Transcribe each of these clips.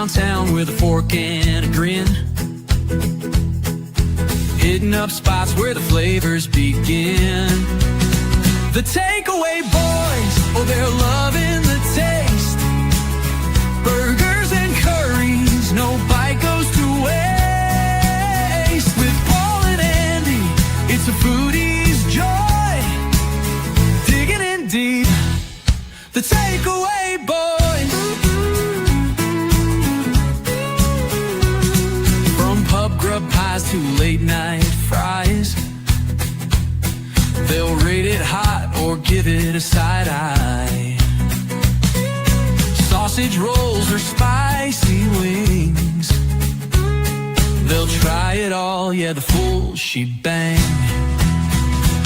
downtown with a fork and a grin, hitting up spots where the flavors begin. The Takeaway Boys, oh, they're loving the taste. Burgers and curries, no bite goes to waste. With Paul and Andy, it's a foodie's joy. Digging in deep, the Takeaway Boys. From pub grub pies to late night fries, they'll rate it hot or give it a side eye. Sausage rolls or spicy wings, they'll try it all, yeah, the full shebang.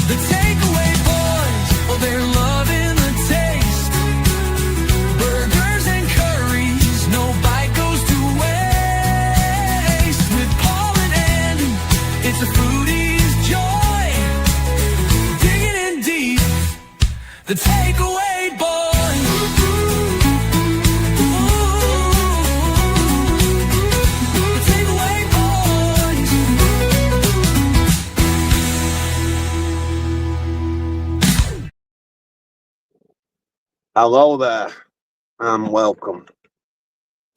The Takeaway Boys, oh, they're loving the taste. Burgers and curries, no bite goes to waste. With Paul and Andy, it's a foodie's joy. Digging in deep, the Takeaway Boys. The Takeaway Boys. Hello there, and welcome.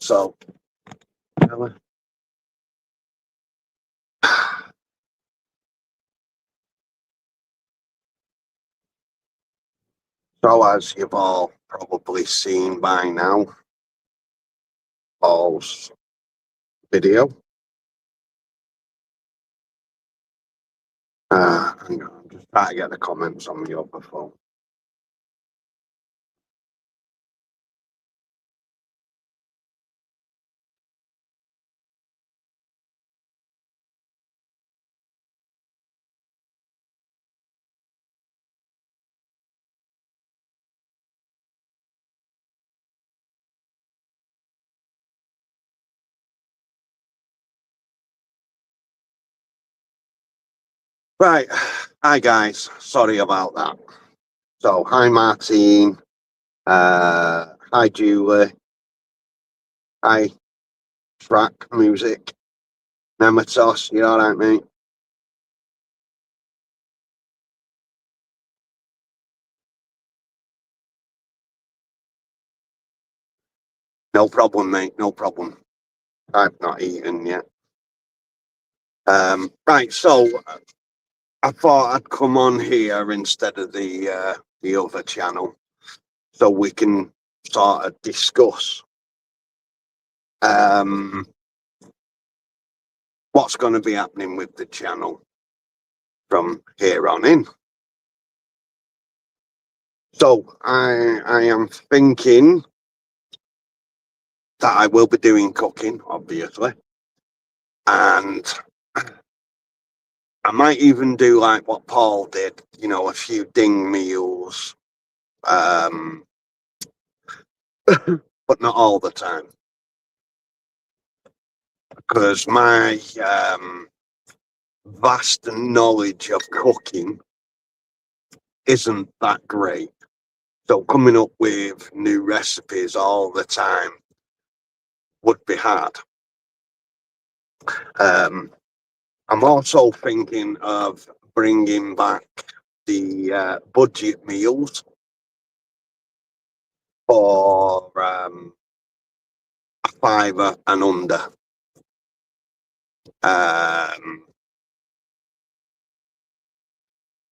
So, as you've all probably seen by now, Paul's video. Hang on, I'm just trying to get the comments on the other phone. Right, hi guys, sorry about that. So, hi Martine, hi Julie, hi Track Music, Nematos, you alright mate? No problem mate, no problem. I've not eaten yet. Right, so I thought I'd come on here instead of the other channel, so we can sort of discuss what's going to be happening with the channel from here on in. So I am thinking that I will be doing cooking, obviously, and I might even do like what Paul did, you know, a few ding meals, but not all the time, because my vast knowledge of cooking isn't that great. So coming up with new recipes all the time would be hard. I'm also thinking of bringing back the budget meals for a £5 and under.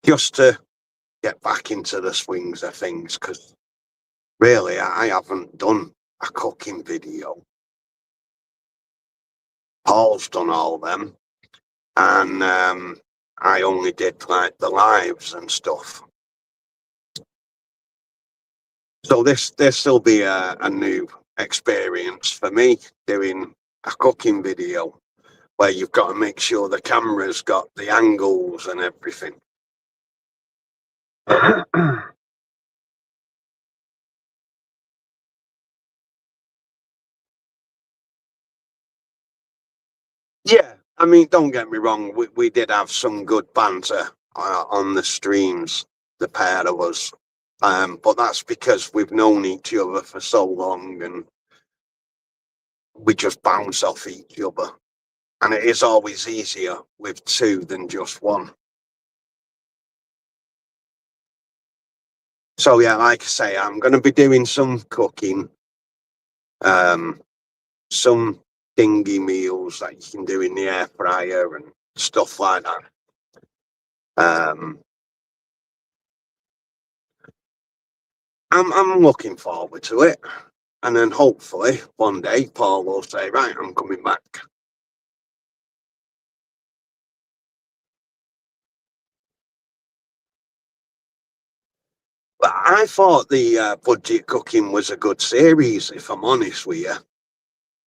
Just to get back into the swings of things, because really I haven't done a cooking video. Paul's done all them, and I only did like the lives and stuff. So this will be a new experience for me, doing a cooking video where you've got to make sure the camera's got the angles and everything. Yeah, I mean, don't get me wrong, we did have some good banter on the streams, the pair of us, but that's because we've known each other for so long, and we just bounce off each other. And it is always easier with two than just one. So yeah, like I say, I'm going to be doing some cooking, some dingy meals that you can do in the air fryer and stuff like that. I'm looking forward to it, and then hopefully one day Paul will say, right, I'm coming back. But I thought the budget cooking was a good series, if I'm honest with you.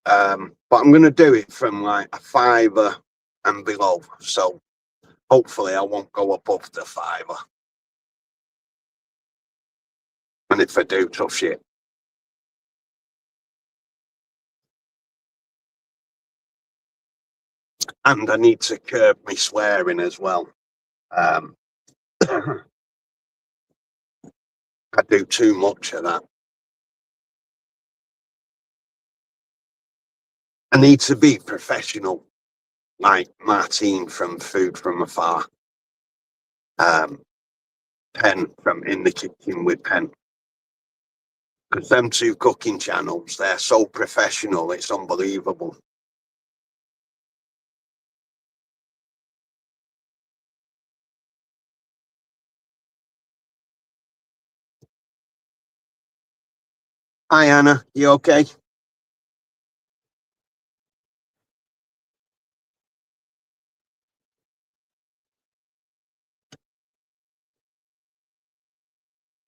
But I'm going to do it from like a £5 and below, so hopefully I won't go above the £5. And if I do, tough shit. And I need to curb my swearing as well. I do too much of that. I need to be professional, like Martine from Food From Afar. Pen from In the Kitchen with Pen. Because them two cooking channels, they're so professional, it's unbelievable. Hi Anna, you okay?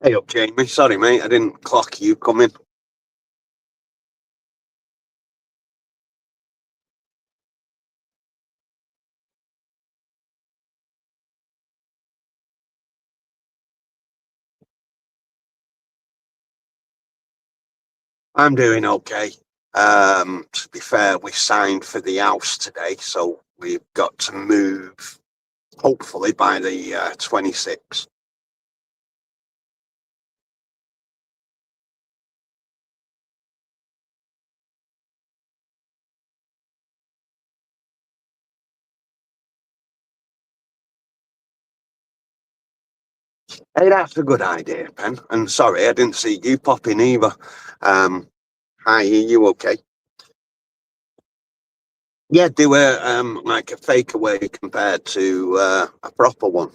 Hey up Jamie, sorry mate, I didn't clock you coming. I'm doing okay. To be fair, we signed for the house today, so we've got to move hopefully by the 26th. Hey, that's a good idea, Pen. And sorry, I didn't see you pop in either. Hi, are you okay? Yeah, they were like a fake away compared to a proper one.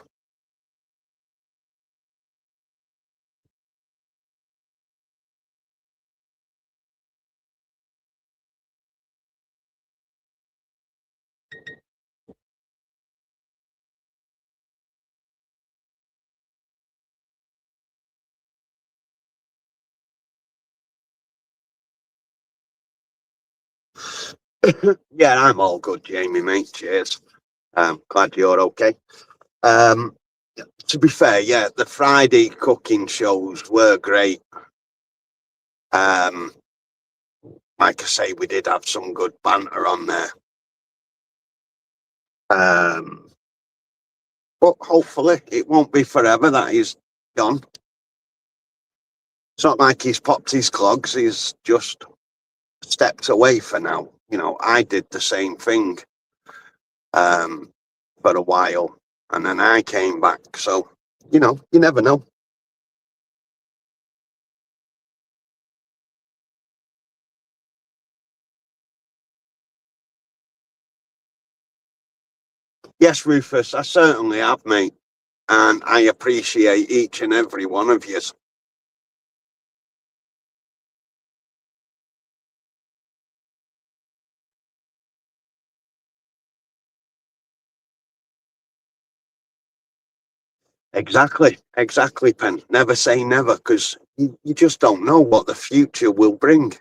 Yeah, I'm all good, Jamie, mate. Cheers. Glad you're okay. Um, to be fair, yeah, the Friday cooking shows were great. Um, like I say, we did have some good banter on there. But hopefully it won't be forever that he's gone. It's not like he's popped his clogs, he's just stepped away for now. You know, I did the same thing for a while and then I came back. So, you know, you never know. Yes, Rufus, I certainly have, mate. And I appreciate each and every one of you. Exactly, Pen. Never say never, because you just don't know what the future will bring.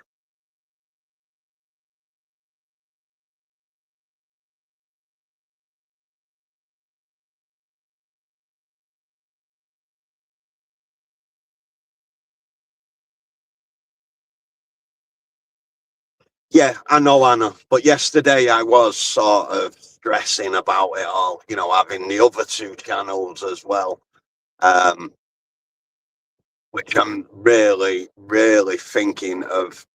Yeah, I know, Anna. But yesterday I was sort of stressing about it all, you know, having the other two channels as well, um, which I'm really thinking of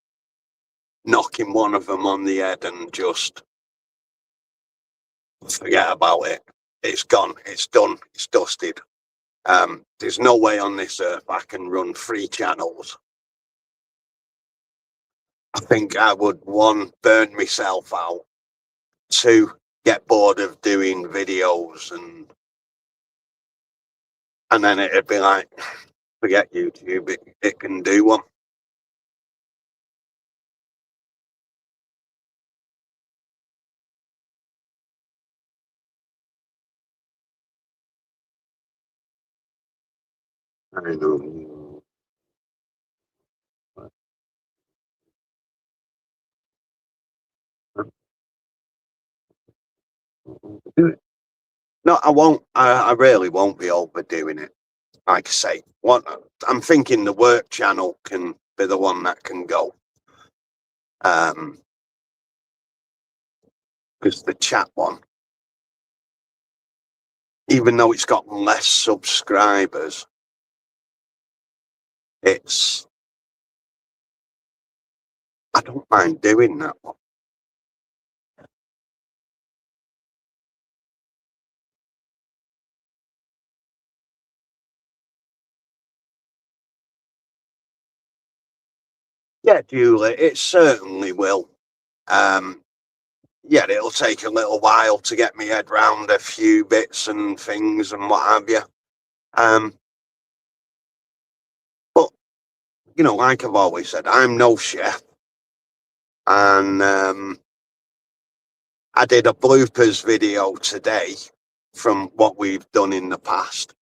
knocking one of them on the head and just forget about it. It's gone. It's done. It's dusted. There's no way on this earth I can run 3 channels. I think I would, 1, burn myself out, 2, get bored of doing videos, and then it'd be like, forget YouTube, it can do one. I know. No, I won't. I really won't be overdoing it. Like I say, what I'm thinking, the work channel can be the one that can go. Because the chat one, even though it's got less subscribers, I don't mind doing that one. Yeah, Julie, it certainly will. Yeah, it'll take a little while to get my head round a few bits and things and what have you. But, you know, like I've always said, I'm no chef. And I did a bloopers video today from what we've done in the past.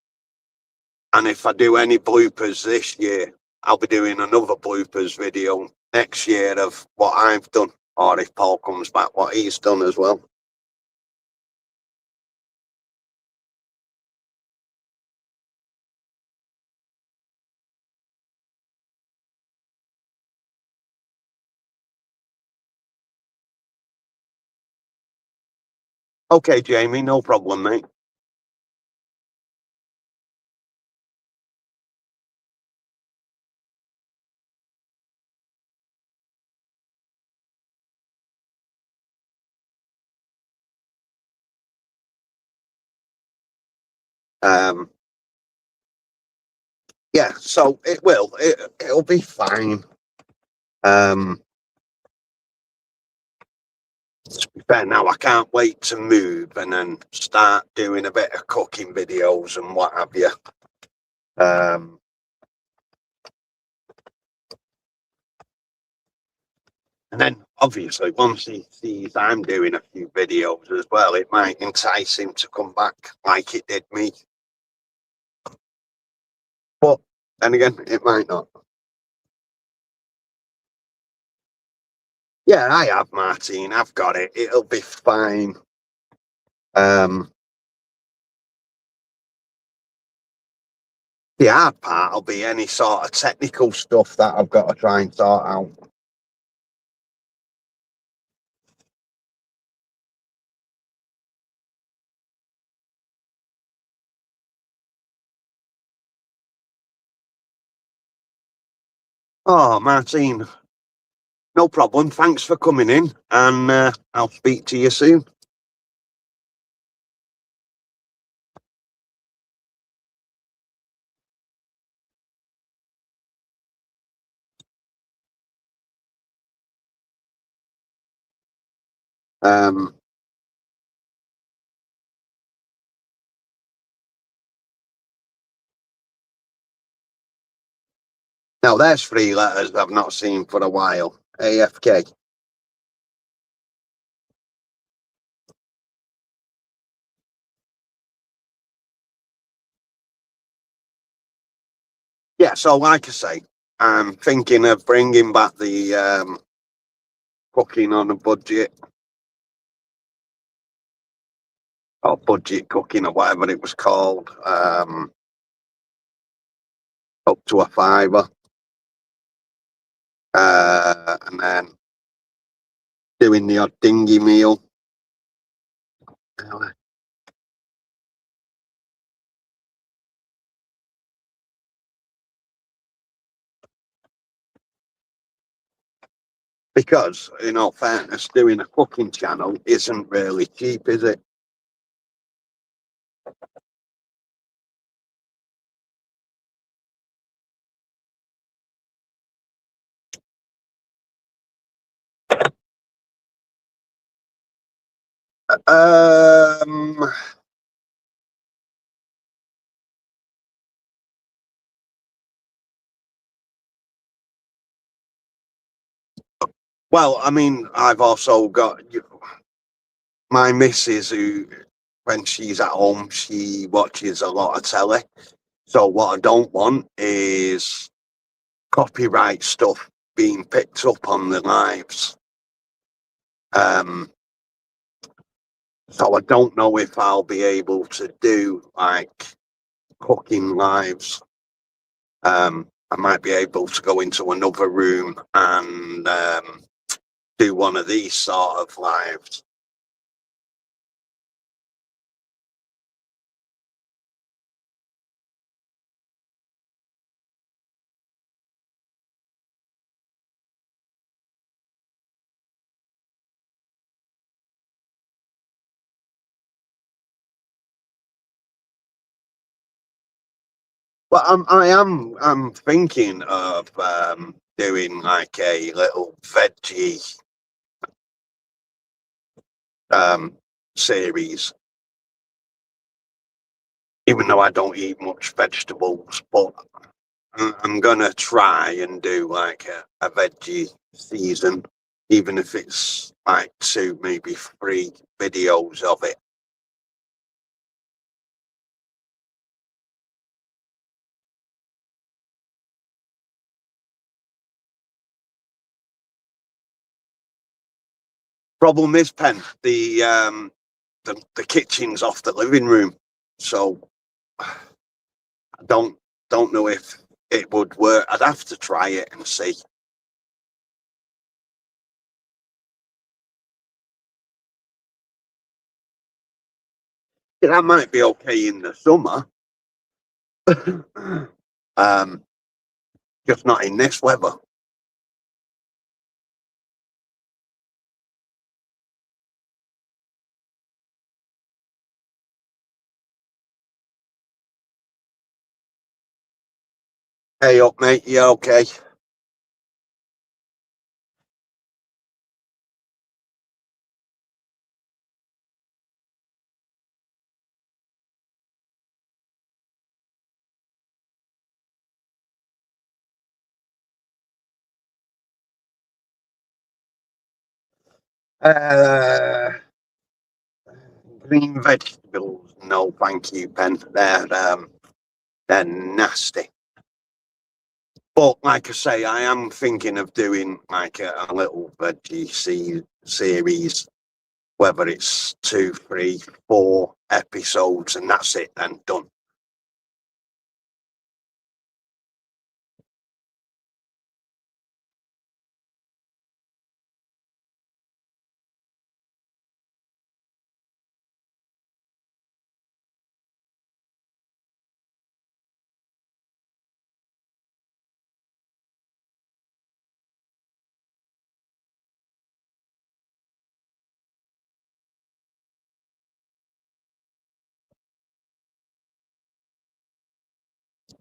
And if I do any bloopers this year, I'll be doing another bloopers video next year of what I've done, or if Paul comes back, what he's done as well. Okay, Jamie, no problem, mate. Yeah, so it'll be fine. To be fair, now I can't wait to move and then start doing a bit of cooking videos and what have you. And then obviously once he sees I'm doing a few videos as well, it might entice him to come back like it did me. But then again, it might not. Yeah, I have, Martine. I've got it. It'll be fine. The hard part will be any sort of technical stuff that I've got to try and sort out. Oh, Martine, no problem. Thanks for coming in, and I'll speak to you soon. Now, there's 3 letters I've not seen for a while. AFK. Yeah, so like I say, I'm thinking of bringing back the cooking on a budget, or budget cooking, or whatever it was called, up to a £5, and then doing the odd dingy meal. Because, in all fairness, doing a cooking channel isn't really cheap, is it? Um, well, I mean, I've also got my missus who, when she's at home, she watches a lot of telly. So what I don't want is copyright stuff being picked up on the lives. So I don't know if I'll be able to do like cooking lives. I might be able to go into another room and do one of these sort of lives. But I'm thinking of doing like a little veggie series, even though I don't eat much vegetables. But I'm gonna try and do like a veggie season, even if it's like 2, maybe 3 videos of it. Problem is, Pen, the kitchen's off the living room, so I don't know if it would work. I'd have to try it and see. Yeah, that might be okay in the summer, um, just not in this weather. Hey up, mate. Yeah, okay. Uh, green vegetables, no, thank you, Pen. They're nasty. But like I say, I am thinking of doing like a little veggie series, whether it's 2, 3, 4 episodes, and that's it, then done.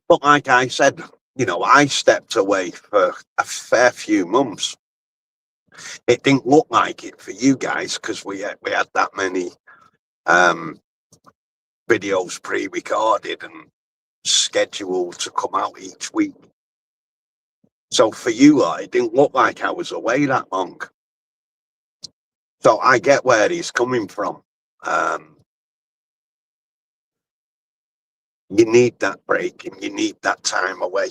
But like I said, I stepped away for a fair few months. It didn't look like it for you guys because we had that many um, videos pre-recorded and scheduled to come out each week. So for you, it didn't look like I was away that long. So I get where he's coming from. Um, you need that break and you need that time away.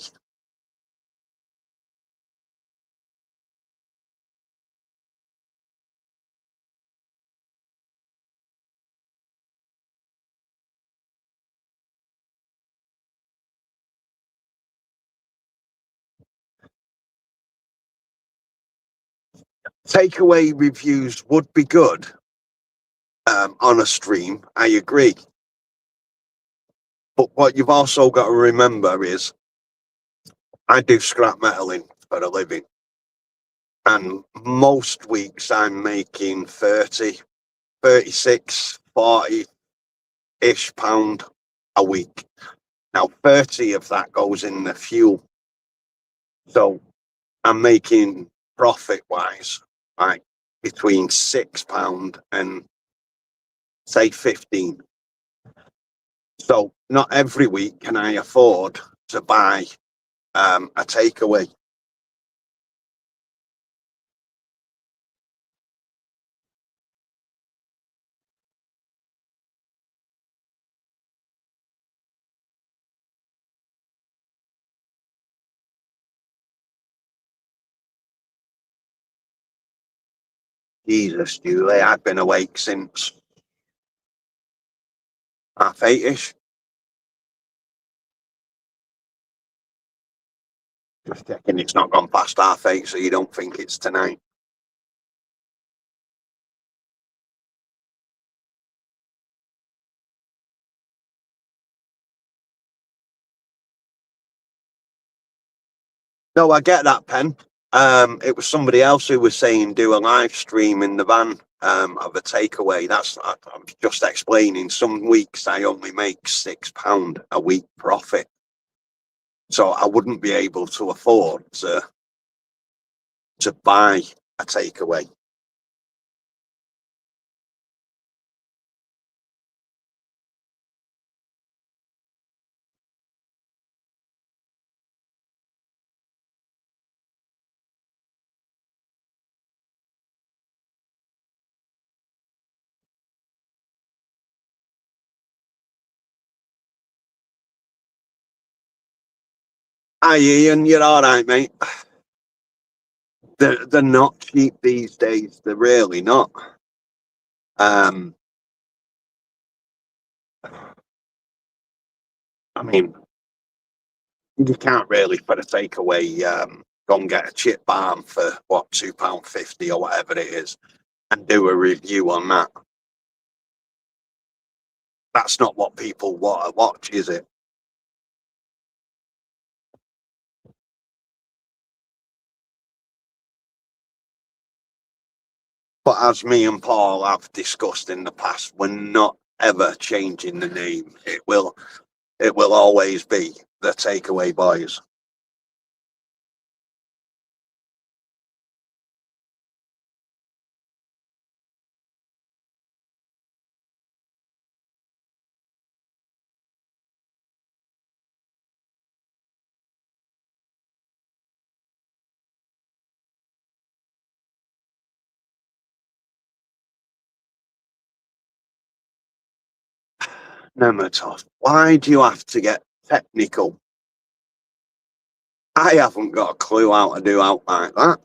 Takeaway reviews would be good on a stream. I agree. But what you've also got to remember is I do scrap metaling for a living. And most weeks I'm making 30, 36, 40-ish pound a week. Now 30 of that goes in the fuel. So I'm making profit wise, like between £6 and say 15. So not every week can I afford to buy a takeaway. Jesus, Julie, I've been awake since 8:30ish. Just checking it's not gone past 8:30, so you don't think it's tonight. No, I get that, Pen. It was somebody else who was saying do a live stream in the van of a takeaway. I'm just explaining. Some weeks I only make £6 a week profit, so I wouldn't be able to afford to buy a takeaway. Hi, Ian, you're all right, mate. They're not cheap these days. They're really not. I mean, you can't really, for a takeaway, go and get a chip balm for what, £2.50 or whatever it is, and do a review on that. That's not what people want to watch, is it? But as me and Paul have discussed in the past, we're not ever changing the name. It will always be the Takeaway Boys. Nematov, why do you have to get technical? I haven't got a clue how to do out like that.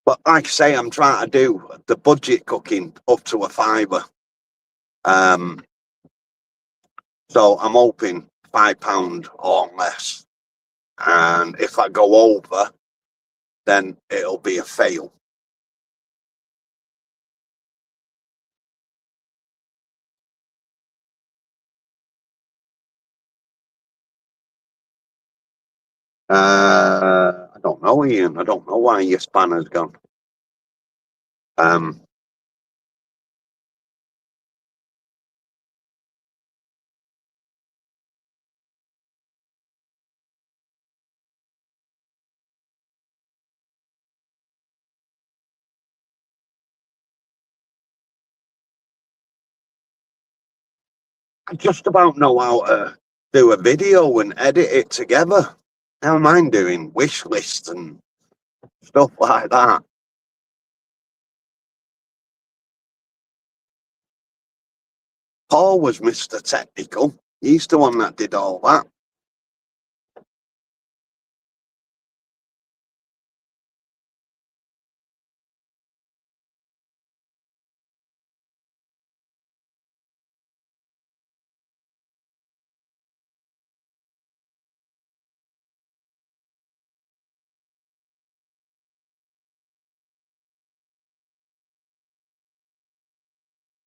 But like I say, I'm trying to do the budget cooking up to a fiver. So I'm hoping £5 or less. And if I go over, then it'll be a fail. I don't know, Ian. I don't know why your spanner's gone. Um, I just about know how to do a video and edit it together. Never mind doing wish lists and stuff like that. Paul was Mr. Technical. He's the one that did all that.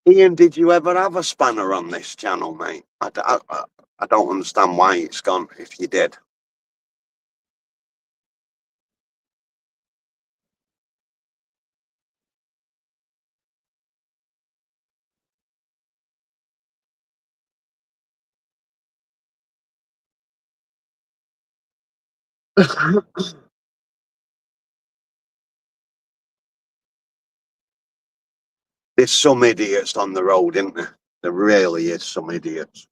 Ian, did you ever have a spanner on this channel, mate? I don't understand why it's gone if you did. There's some idiots on the road, isn't there? There really is some idiots.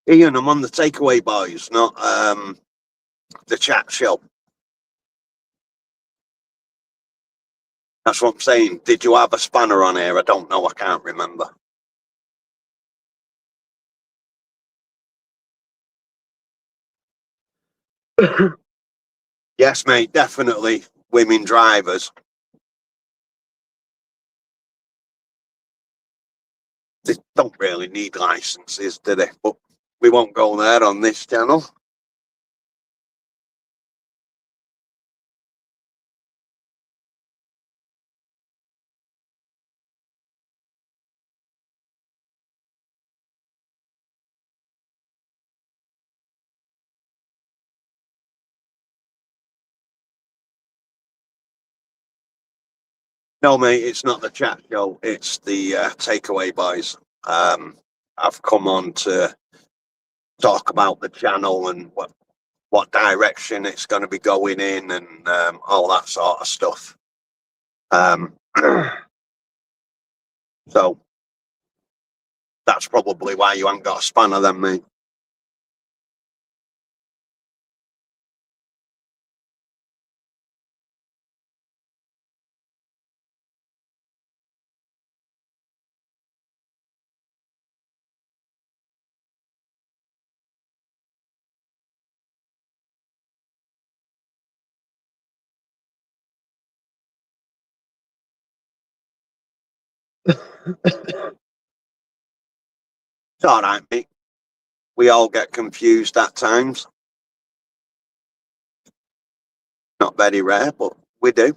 Ian, I'm on the Takeaway Boys, not the chat show. That's what I'm saying. Did you have a spanner on here? I don't know. I can't remember. Yes, mate, definitely. Women drivers. They don't really need licenses, do they? But we won't go there on this channel. No, mate, it's not the chat show. It's the Takeaway Boys. I've come on to talk about the channel and what direction it's going to be going in and all that sort of stuff. So that's probably why you haven't got a spanner then, mate. It's all right, mate. We all get confused at times. Not very rare, but we do.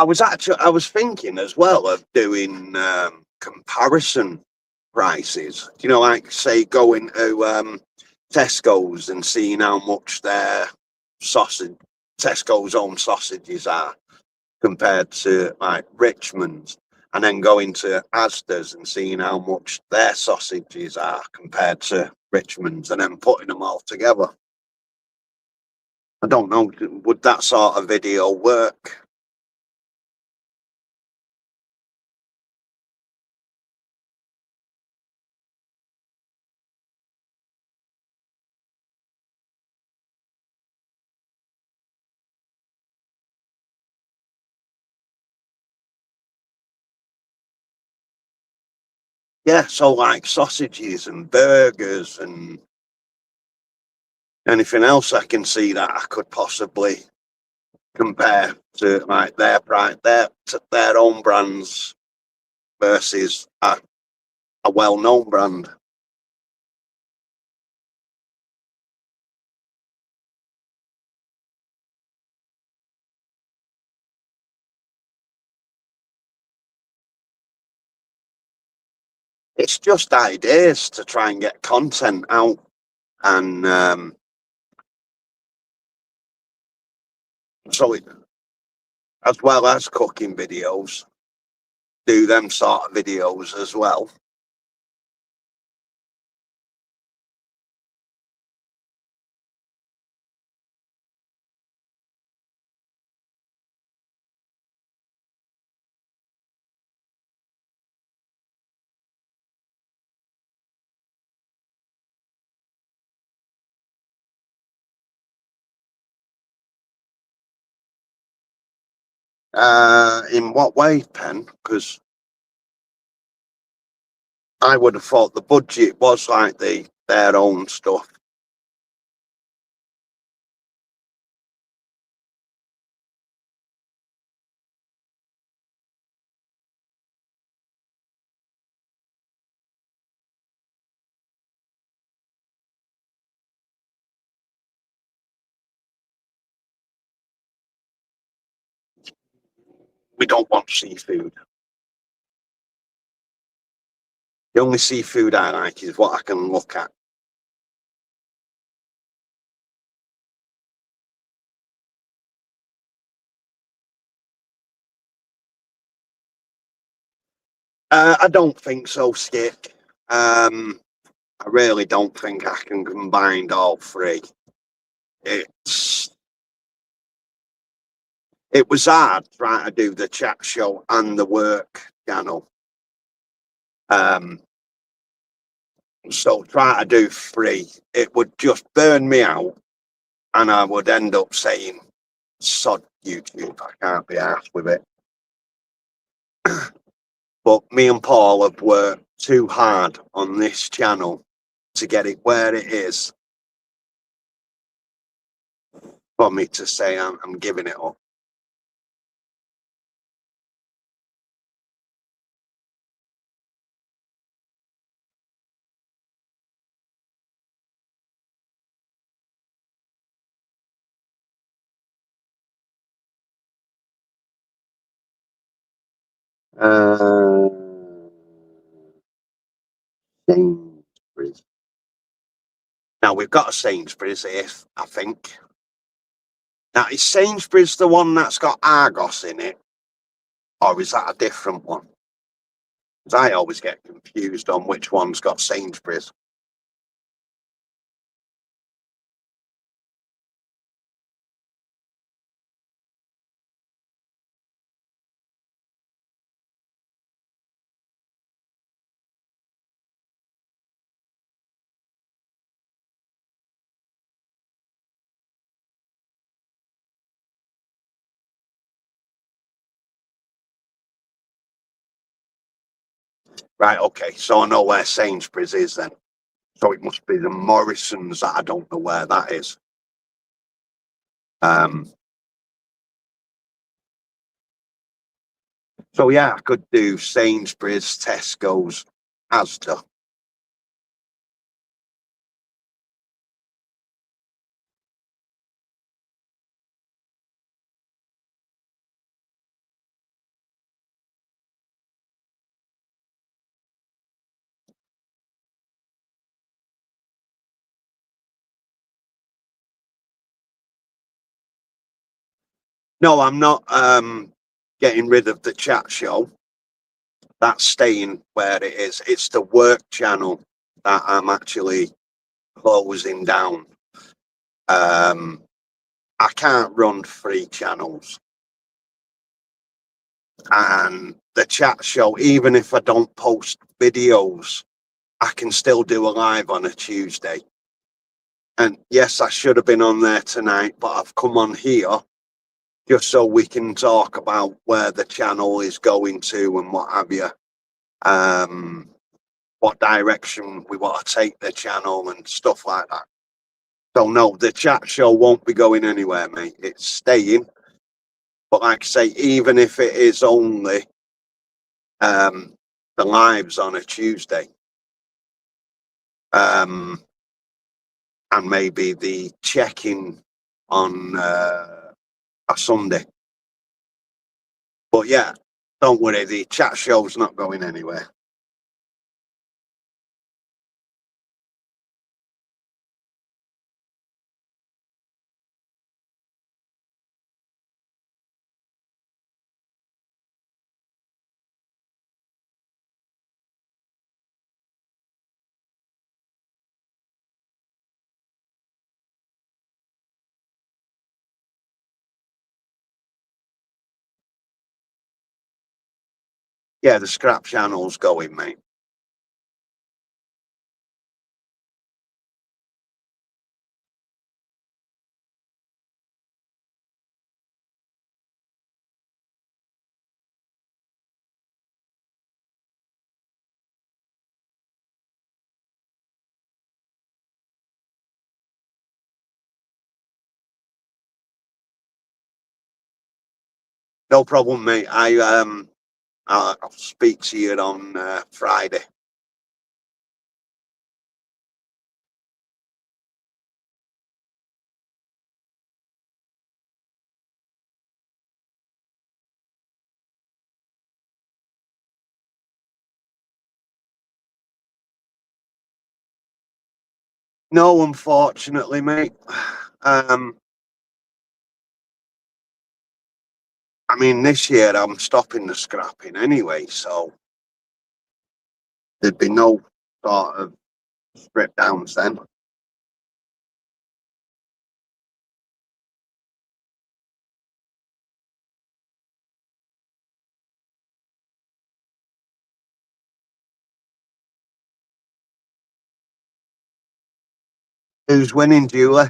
I was thinking as well of doing comparison prices. You know, like say going to Tesco's and seeing how much their Tesco's own sausages are compared to like Richmond's, and then going to Asda's and seeing how much their sausages are compared to Richmond's, and then putting them all together. I don't know, would that sort of video work? Yeah, so like sausages and burgers and anything else I can see that I could possibly compare to like their price, their own brands versus a well-known brand. It's just ideas to try and get content out and so it, as well as cooking videos, do them sort of videos as well. In what way, Pen? Because I would have thought the budget was like their own stuff. We don't want seafood. The only seafood I like is what I can look at. I don't think so, Stick. I really don't think I can combine all three. It's it was hard trying to do the chat show and the work channel. So try to do three, it would just burn me out, and I would end up saying, "Sod YouTube, I can't be arsed with it." But me and Paul have worked too hard on this channel to get it where it is for me to say I'm giving it up. Uh, Sainsbury's. Now we've got a Sainsbury's here, I think. Now is Sainsbury's the one that's got Argos in it, or is that a different one? Because I always get confused on which one's got Sainsbury's. Right, okay, so I know where Sainsbury's is then. So it must be the Morrisons that I don't know where that is. So yeah, I could do Sainsbury's, Tesco's, Asda. No, I'm not getting rid of the chat show. That's staying where it is. It's the work channel that I'm actually closing down. I can't run 3 channels. And the chat show, even if I don't post videos, I can still do a live on a Tuesday. And yes, I should have been on there tonight, but I've come on here just so we can talk about where the channel is going to and what have you. What direction we want to take the channel and stuff like that. So no, the chat show won't be going anywhere, mate. It's staying. But like I say, even if it is only the lives on a Tuesday, and maybe the check-in on a Sunday. But yeah, don't worry, the chat show's not going anywhere. Yeah, the scrap channel's going, mate. No problem, mate. I'll speak to you on Friday. No, unfortunately, mate. Um, I mean, this year I'm stopping the scrapping anyway, so there'd be no sort of strip downs then. Who's winning, Julie?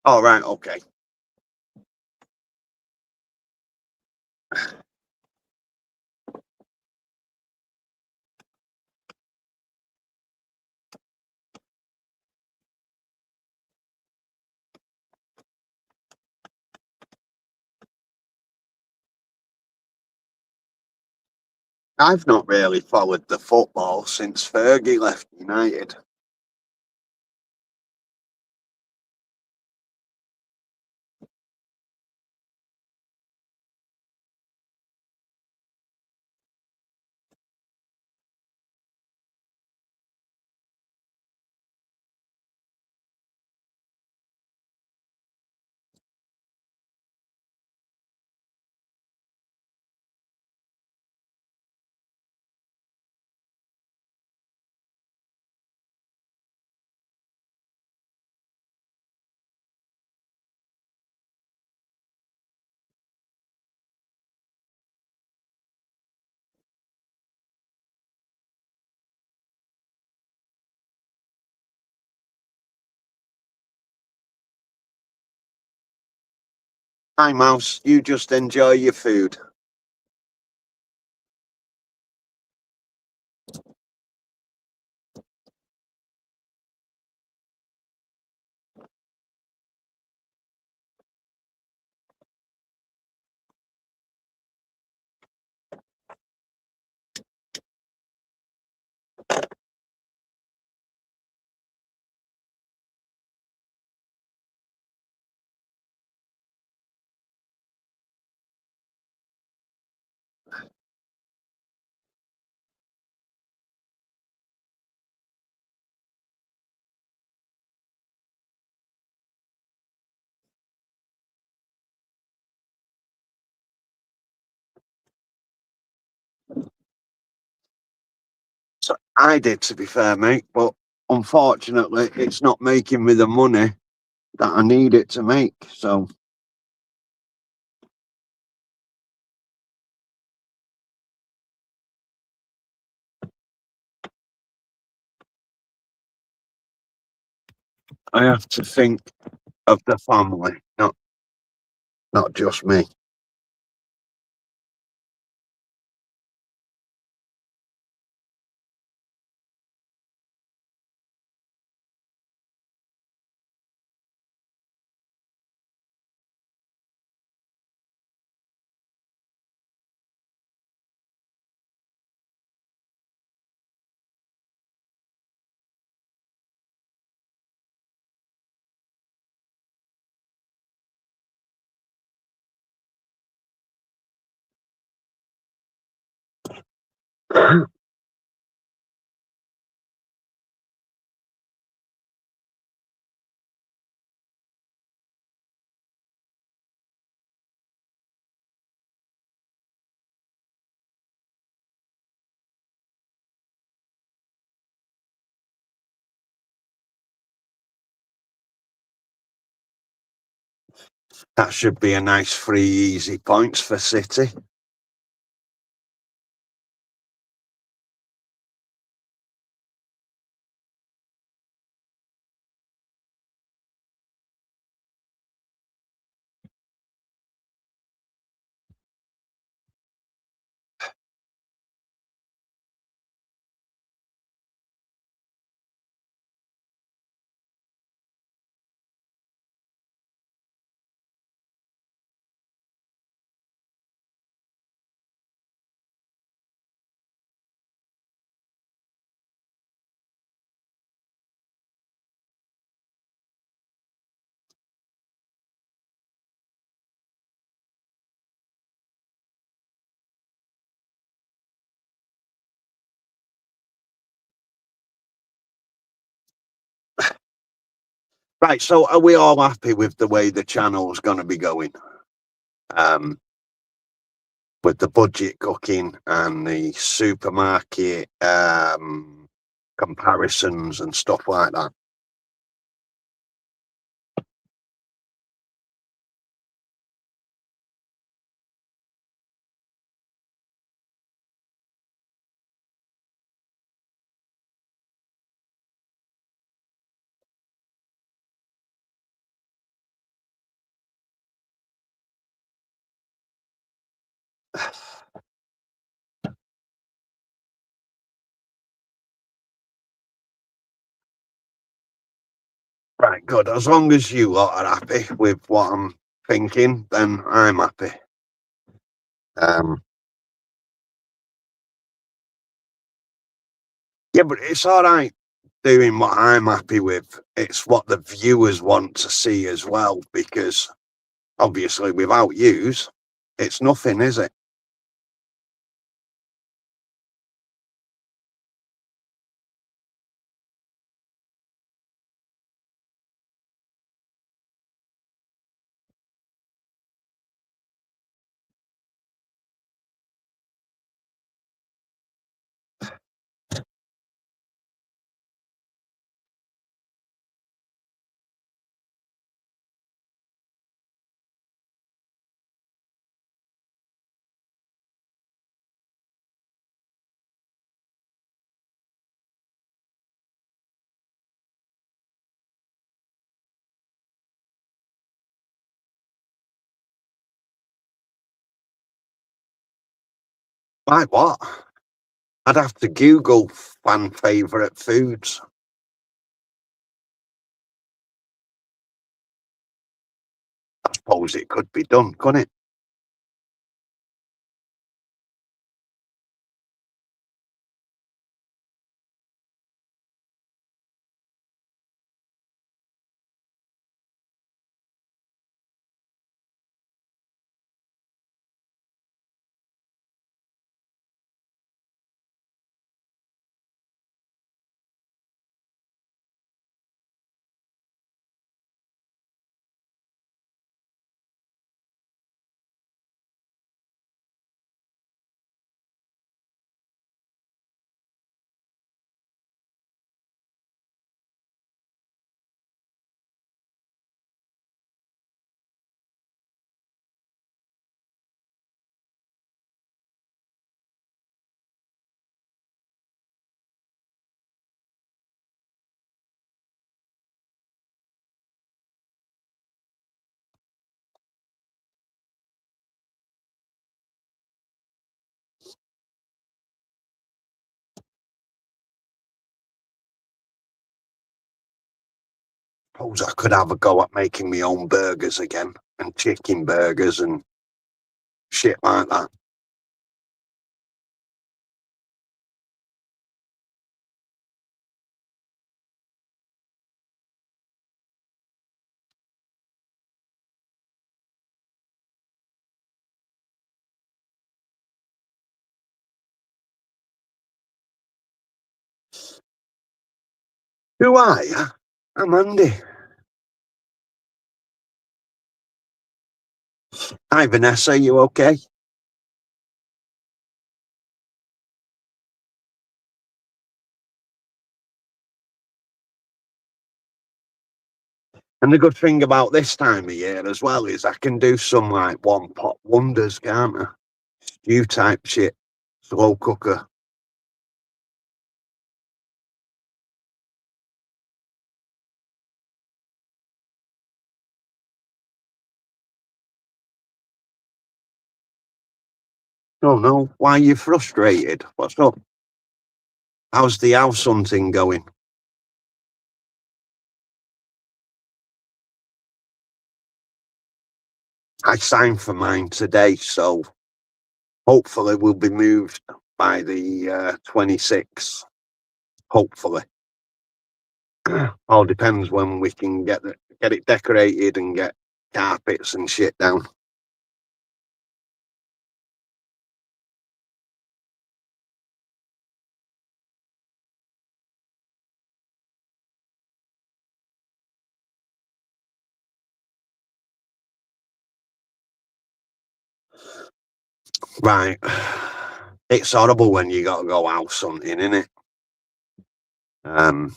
All right, okay. I've not really followed the football since Fergie left United. Hi, Mouse. You just enjoy your food. So I did, to be fair, mate, but unfortunately, it's not making me the money that I need it to make. So I have to think of the family, not just me. That should be a nice 3 easy points for City. Right, so are we all happy with the way the channel's going to be going? With the budget cooking and the supermarket comparisons and stuff like that. Right, good. As long as you lot are happy with what I'm thinking, then I'm happy. Yeah, but it's all right doing what I'm happy with. It's what the viewers want to see as well, because obviously without yous, it's nothing, is it? Like what? I'd have to Google fan favourite foods. I suppose it could be done, couldn't it? Suppose I could have a go at making my own burgers again, and chicken burgers and shit like that. Who are you? I'm Andy. Hi, Vanessa, you okay? And the good thing about this time of year as well is I can do some like one pot wonders, can't I? Stew type shit, slow cooker. Oh no, why are you frustrated? What's up? How's the house hunting going? I signed for mine today, so hopefully we'll be moved by the 26th. Hopefully. All depends when we can get it decorated and get carpets and shit down. Right. It's horrible when you got to go house hunting, isn't it? And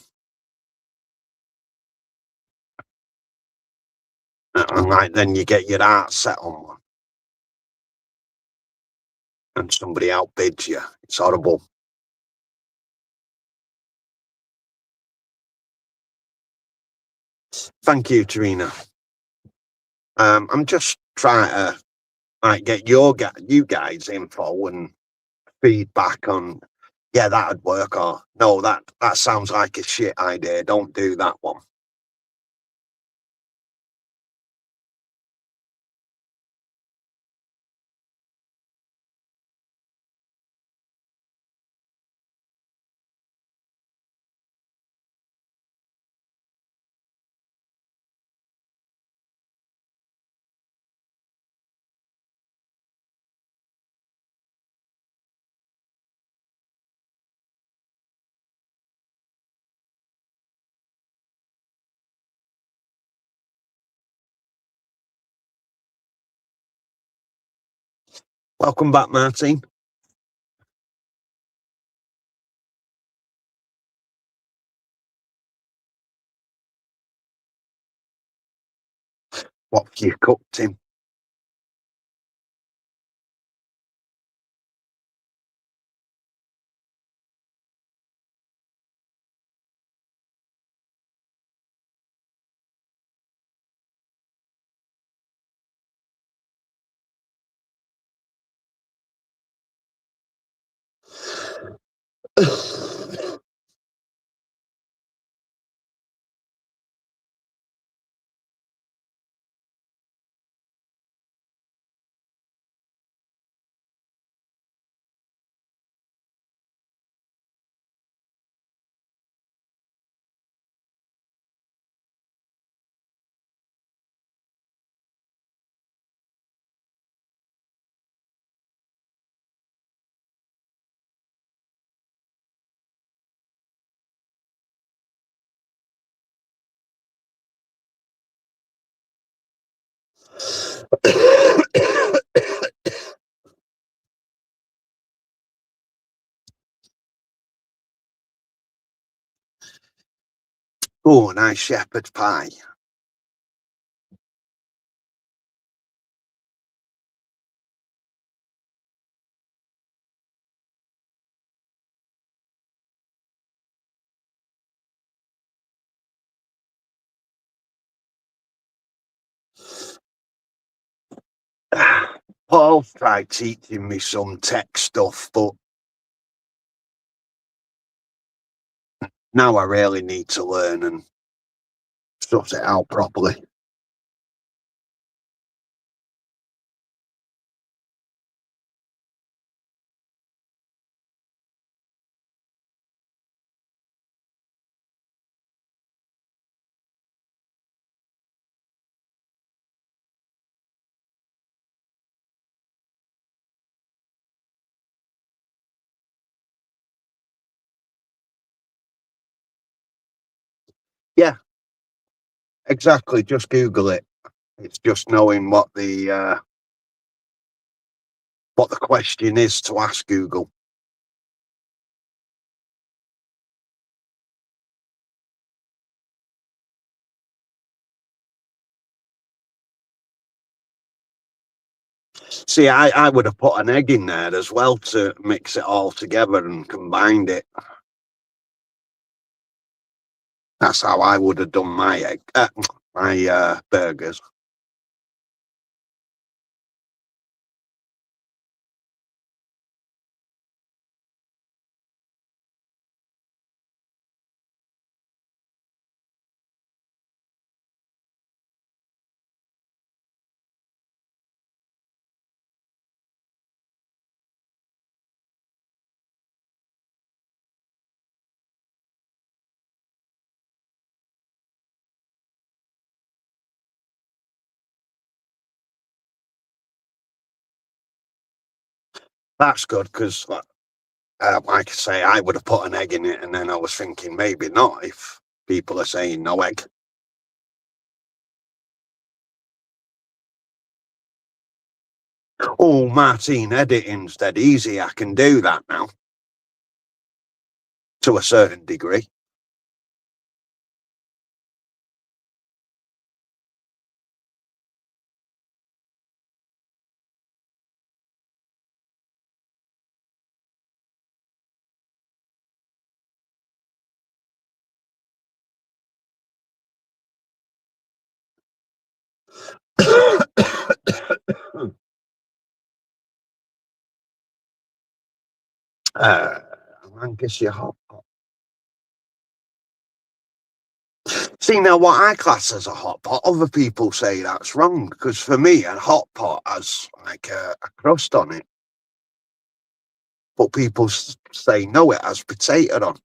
like then you get your heart set on one, and somebody outbids you. It's horrible. Thank you, Tarina. I'm just trying to like get you guys info and feedback on. Yeah, that'd work. Or no, that sounds like a shit idea. Don't do that one. Welcome back, Martin. What you cooked him? Oh, nice shepherd pie. Paul tried teaching me some tech stuff, but now I really need to learn and sort it out properly. Yeah, exactly. Just Google it. It's just knowing what the question is to ask Google. See, I would have put an egg in there as well to mix it all together and combined it. That's how I would have done my burgers. That's good because, like I say, I would have put an egg in it, and then I was thinking maybe not if people are saying no egg. Oh, Martine, editing's dead easy. I can do that now to a certain degree. Lancashire hot pot. See, now what I class as a hot pot, other people say that's wrong because for me, a hot pot has like a crust on it, but people say no, it has potato on.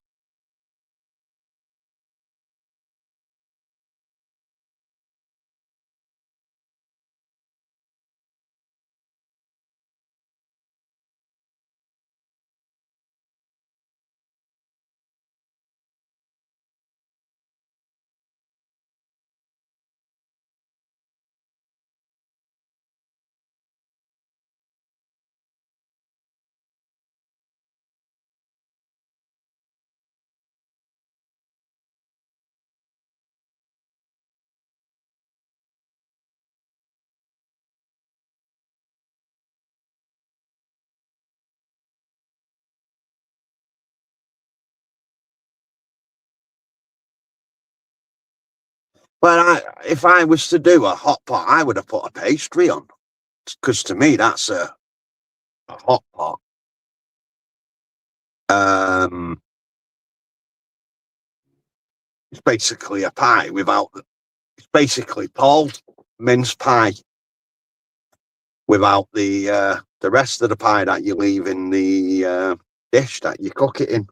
But if I was to do a hot pot, I would have put a pastry on because to me that's a hot pot. It's basically a pie without. It's basically Paul's mince pie without the rest of the pie that you leave in the dish that you cook it in.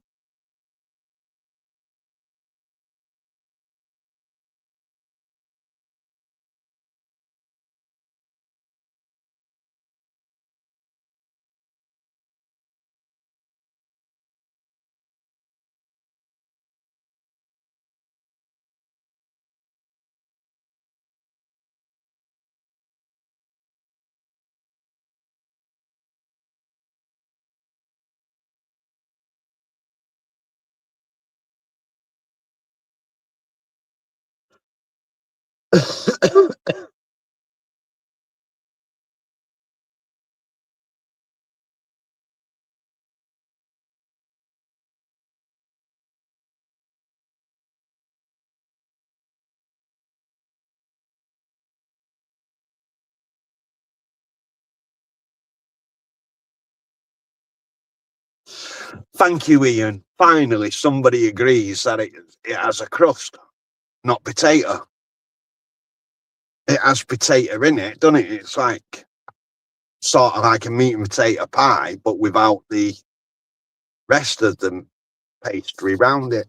Thank you, Ian. Finally, somebody agrees that it has a crust, not potato. It has potato in it, doesn't it? It's like sort of like a meat and potato pie, but without the rest of the pastry round it.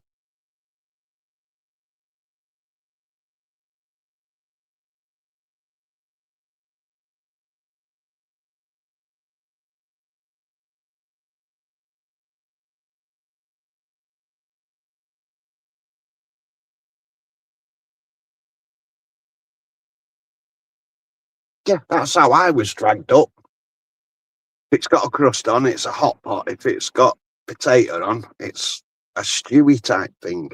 Yeah, that's how I was dragged up. If it's got a crust on, it's a hot pot. If it's got potato on, it's a stewy type thing.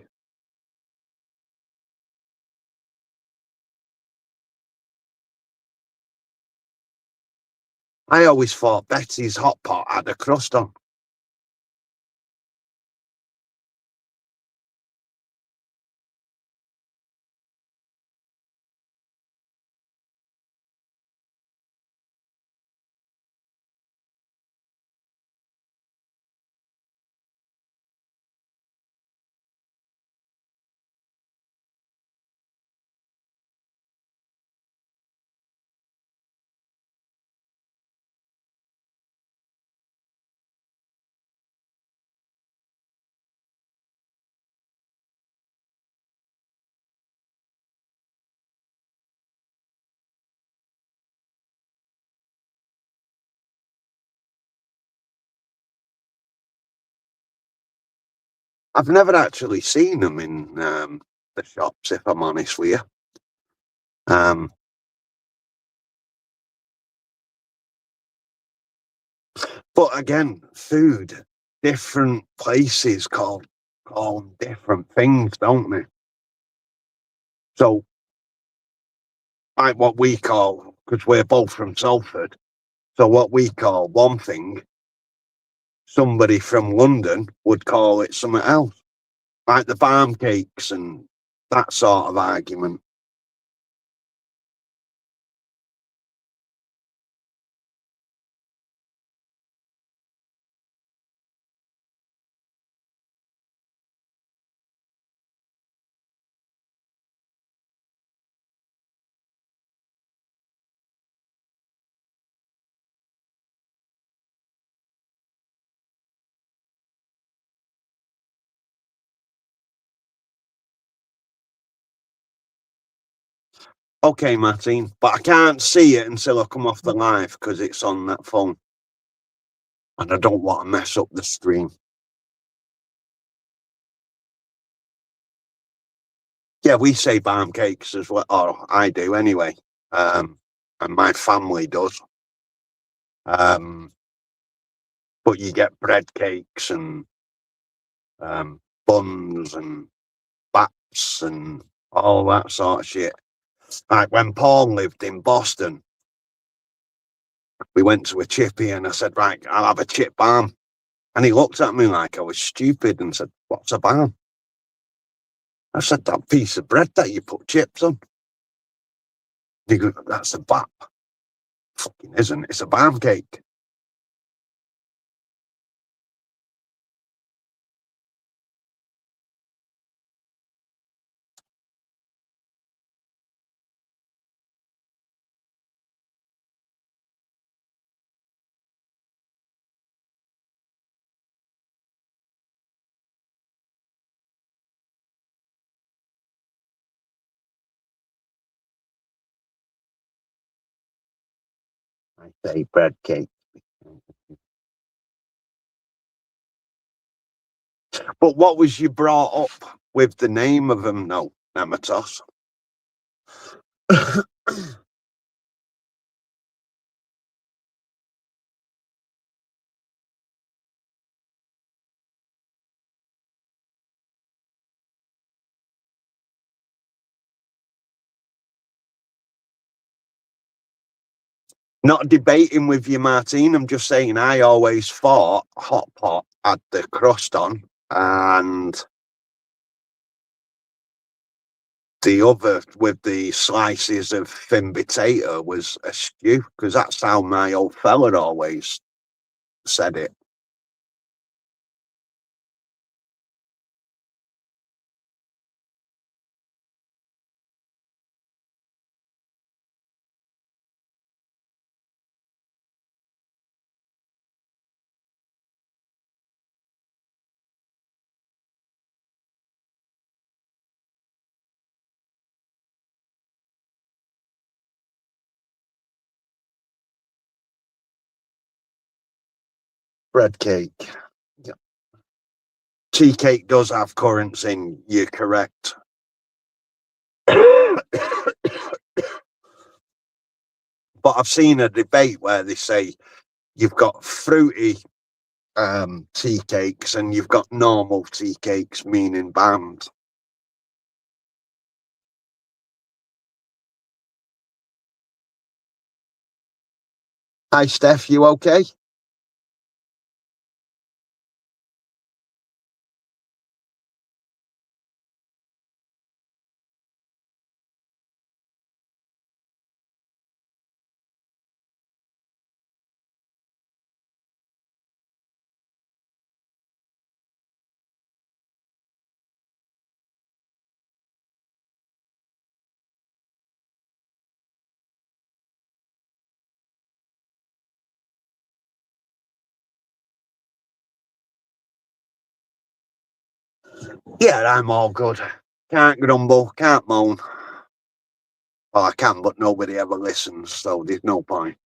I always thought Betty's hot pot had a crust on. I've never actually seen them in the shops, if I'm honest with you. But again, food, different places call them different things, don't they? So, like what we call, because we're both from Salford, so what we call one thing, somebody from London would call it something else, like the barm cakes and that sort of argument. Okay, Martine, but I can't see it until I come off the live because it's on that phone. And I don't want to mess up the stream. Yeah, we say barm cakes as well, or I do anyway. And my family does. But you get bread cakes and buns and baps and all that sort of shit. Like when Paul lived in Boston, we went to a chippy and I said, right, I'll have a chip barm. And he looked at me like I was stupid and said, what's a barm? I said, that piece of bread that you put chips on. He goes, that's a bap. Fucking isn't. It's a barm cake. I say bread cake. But what was you brought up with the name of them? No, Nematos. Not debating with you, Martine. I'm just saying I always thought hot pot had the crust on and the other with the slices of thin potato was a stew, because that's how my old fella always said it. Bread cake. Yeah. Tea cake does have currants in, you're correct. But I've seen a debate where they say you've got fruity tea cakes and you've got normal tea cakes, meaning bland. Hi, Steph, you okay? Yeah, I'm all good. Can't grumble, can't moan. Well, I can, but nobody ever listens, so there's no point.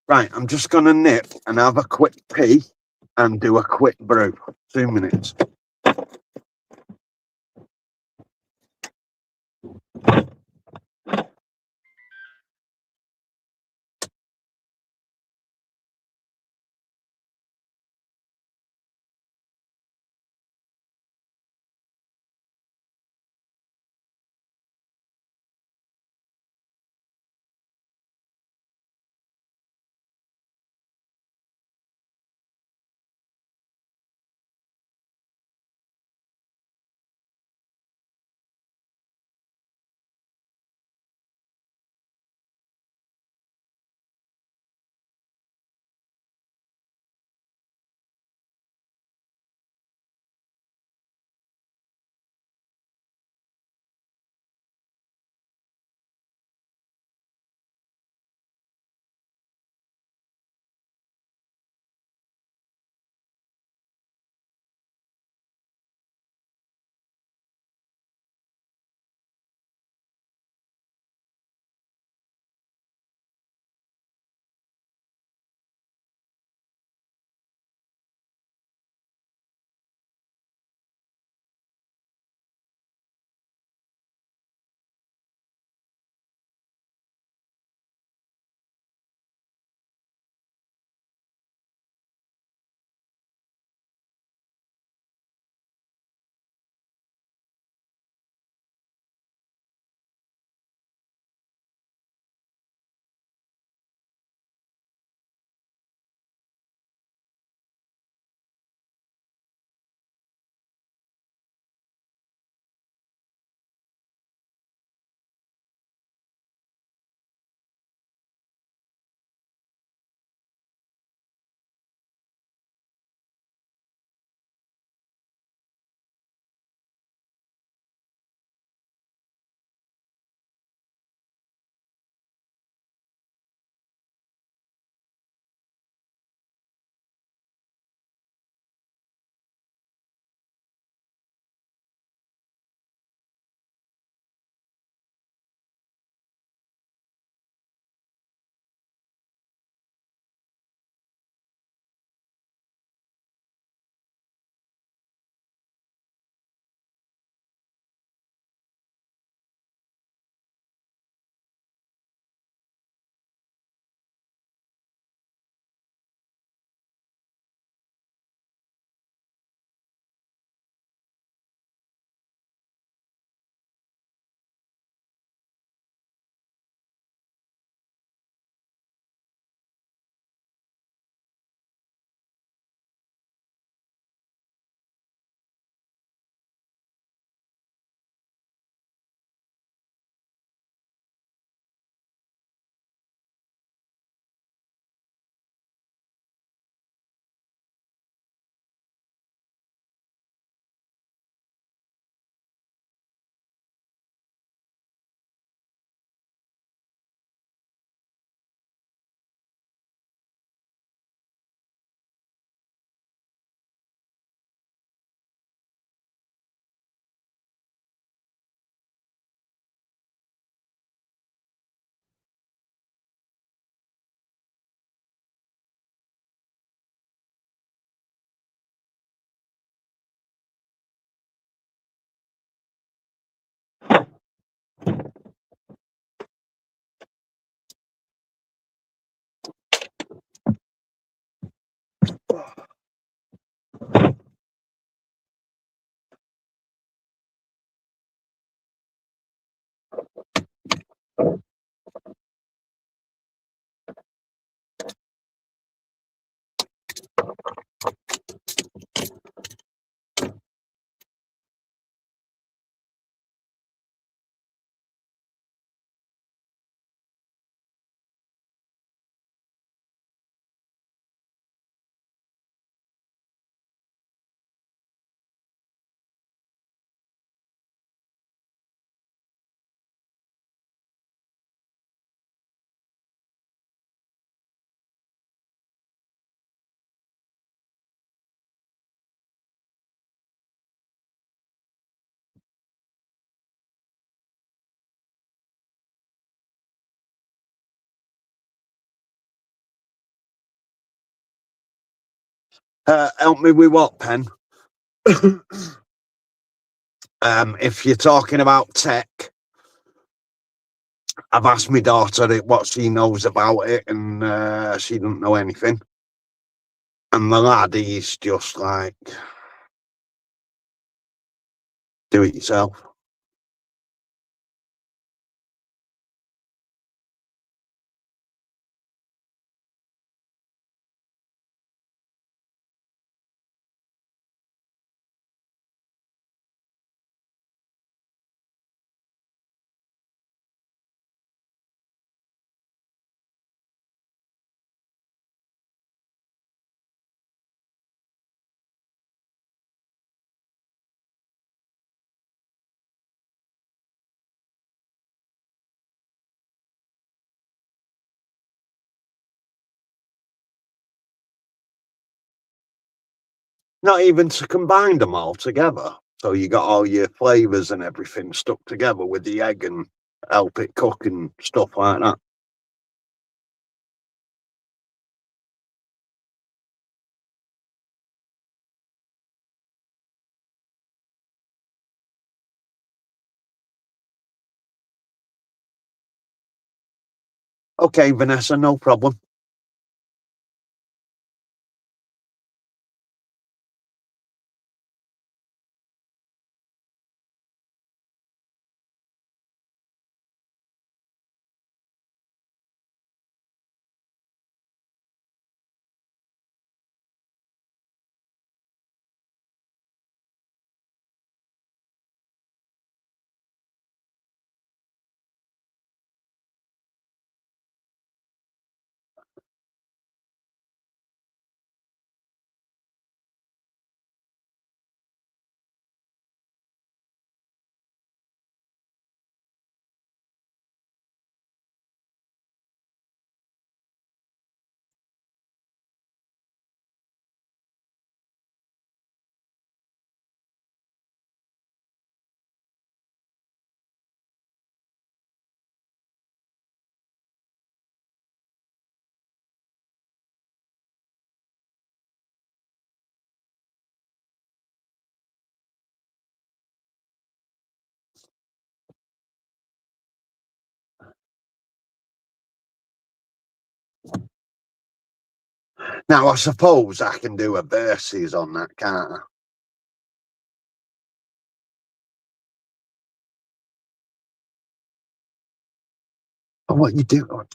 Right, I'm just going to nip and have a quick pee and do a quick brew. 2 minutes. Help me with what, Pen? If you're talking about tech, I've asked my daughter what she knows about it, and she doesn't know anything. And the lad, he's just like, do it yourself. Not even to combine them all together. So you got all your flavours and everything stuck together with the egg and help it cook and stuff like that. Okay, Vanessa, no problem. Now, I suppose I can do a verses on that, can't I? Oh, what you do? What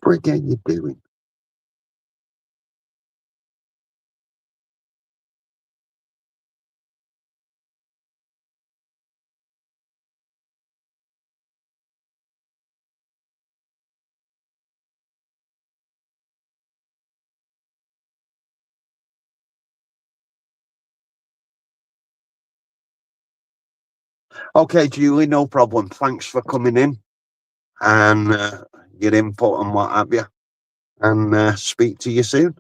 friggin' you doing? Okay, Julie, no problem. Thanks for coming in and your input and what have you. And speak to you soon.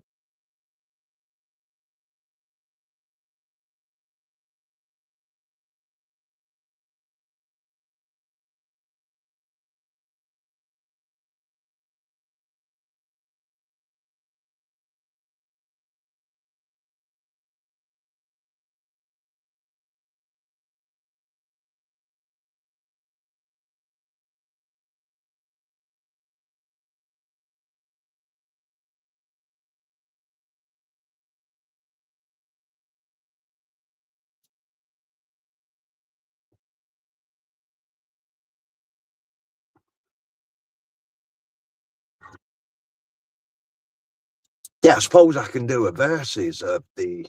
Yeah, I suppose I can do a verses of the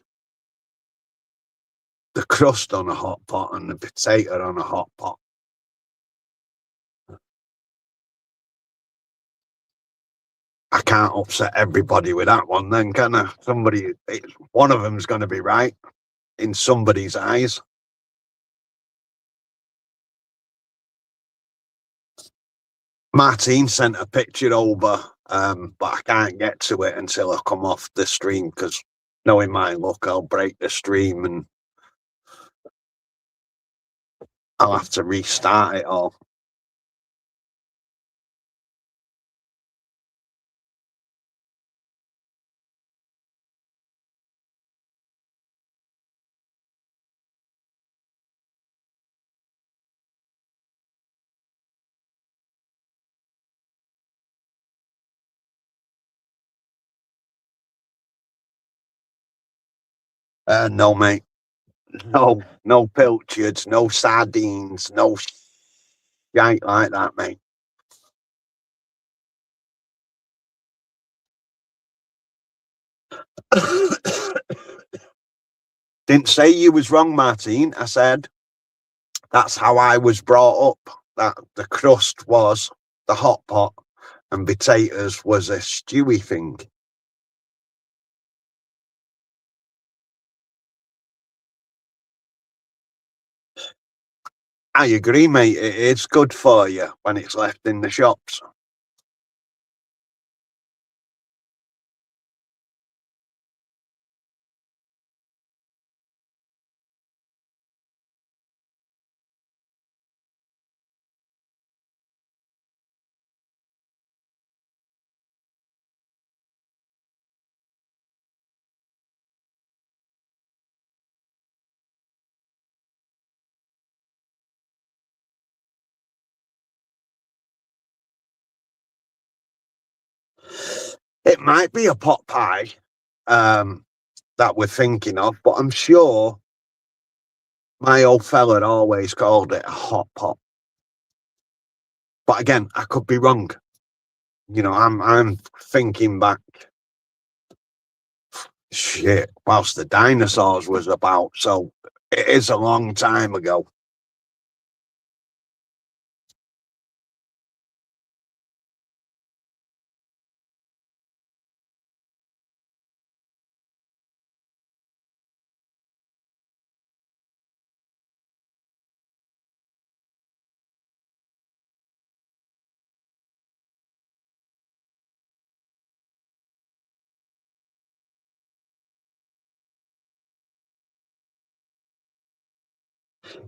crust on a hot pot and the potato on a hot pot. I can't upset everybody with that one, then, can I? One of them's going to be right in somebody's eyes. Martine sent a picture over, but I can't get to it until I come off the stream because, knowing my luck, I'll break the stream and I'll have to restart it all. No, mate. No pilchards, no sardines, no shite like that, mate. Didn't say you was wrong, Martine. I said that's how I was brought up. That the crust was the hot pot and potatoes was a stewy thing. I agree, mate. It is good for you when it's left in the shops. It might be a pot pie that we're thinking of, but I'm sure my old fella always called it a hot pot. But again, I could be wrong. You know, I'm thinking back, shit, whilst the dinosaurs was about, so it is a long time ago.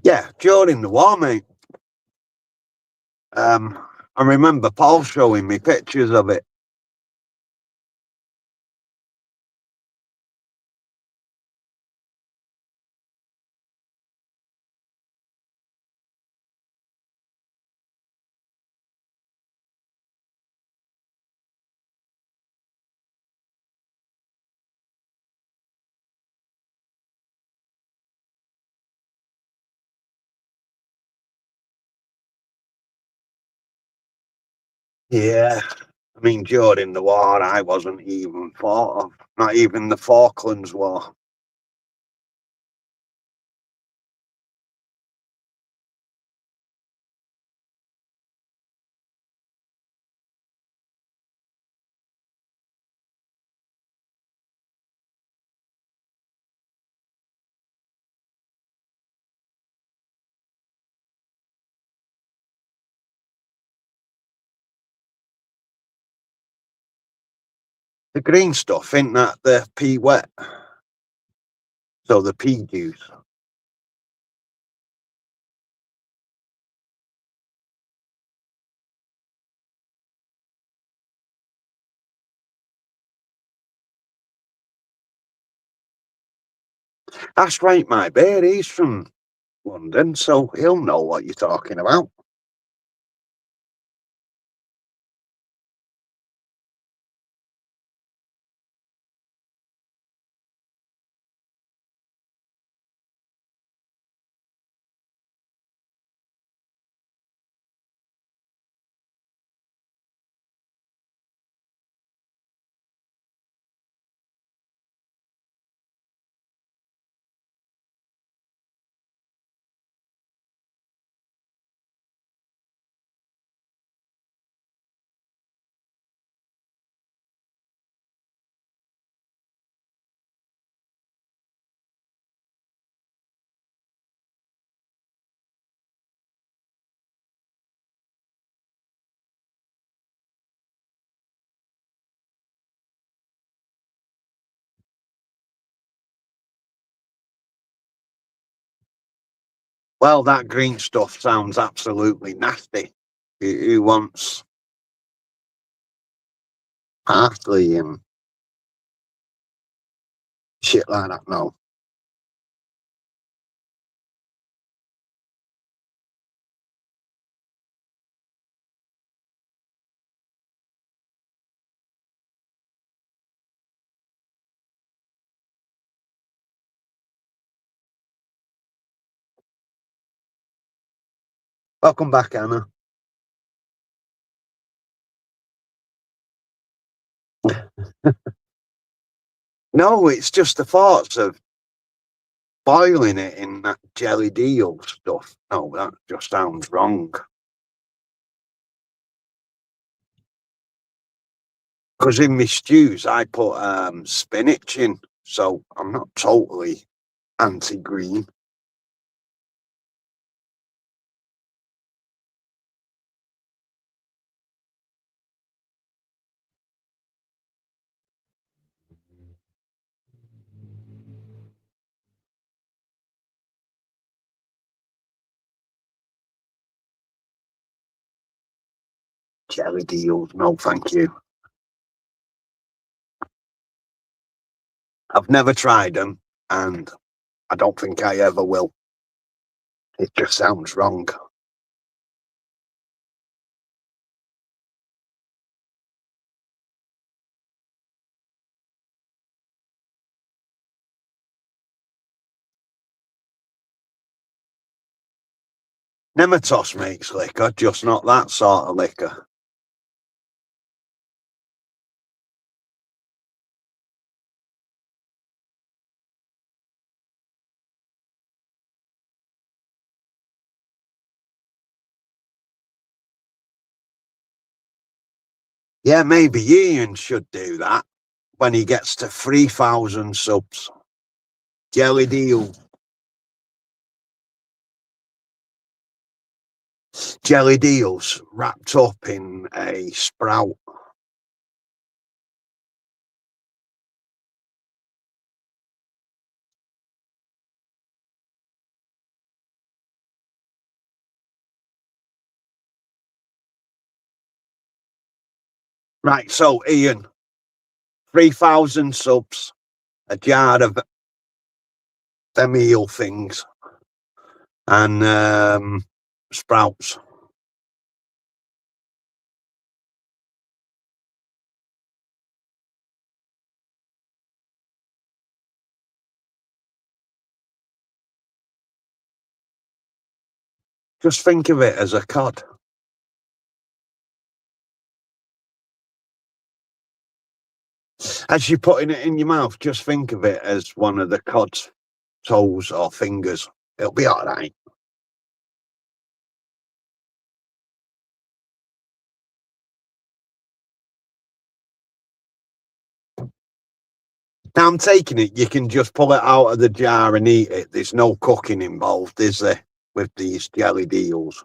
Yeah, during the war, mate. I remember Paul showing me pictures of it. Yeah, I mean, during the war, I wasn't even thought of. Not even the Falklands War. The green stuff, ain't that the pea wet? So the pea juice. That's right, my bear. He's from London, so he'll know what you're talking about. Well, that green stuff sounds absolutely nasty. Who wants parsley and shit like that? No. Welcome back, Anna. No, it's just the thoughts of boiling it in that jelly deal stuff. No, that just sounds wrong. Because in my stews, I put spinach in, so I'm not totally anti-green. Jelly deals, no thank you. I've never tried them, and I don't think I ever will. It just sounds wrong. Nematos makes liquor, just not that sort of liquor. Yeah, maybe Ian should do that when he gets to 3,000 subs. Jelly deal. Jelly deals wrapped up in a sprout. Right, so Ian, 3,000 subs, a jar of them eel things, and sprouts. Just think of it as a cod. As you're putting it in your mouth, just think of it as one of the cod's toes or fingers. It'll be all right. Now I'm taking it, you can just pull it out of the jar and eat it. There's no cooking involved, is there, with these jelly deals?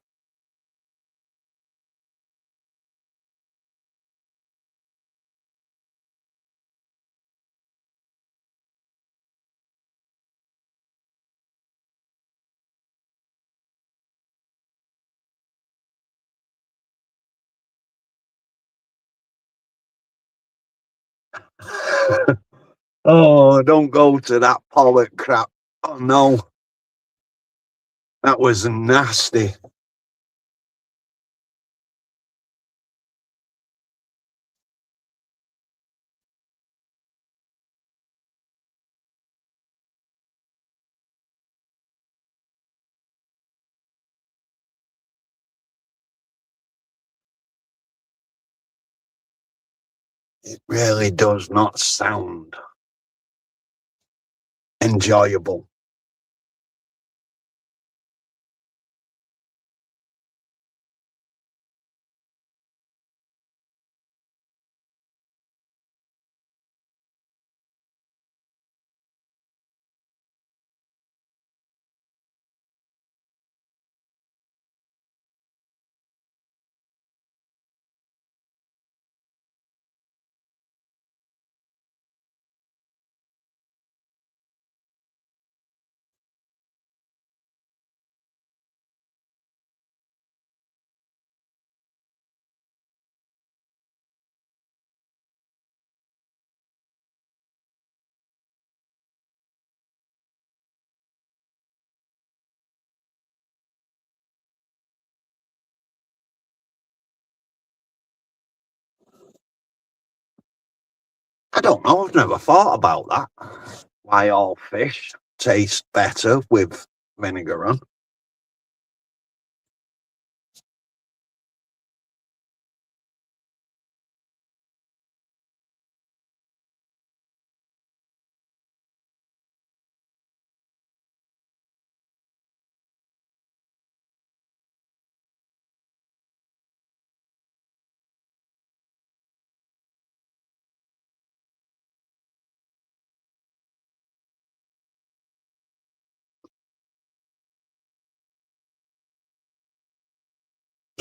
Oh, don't go to that pollock crap. Oh no, that was nasty. It really does not sound enjoyable. I don't know, I've never thought about that. Why all fish taste better with vinegar on.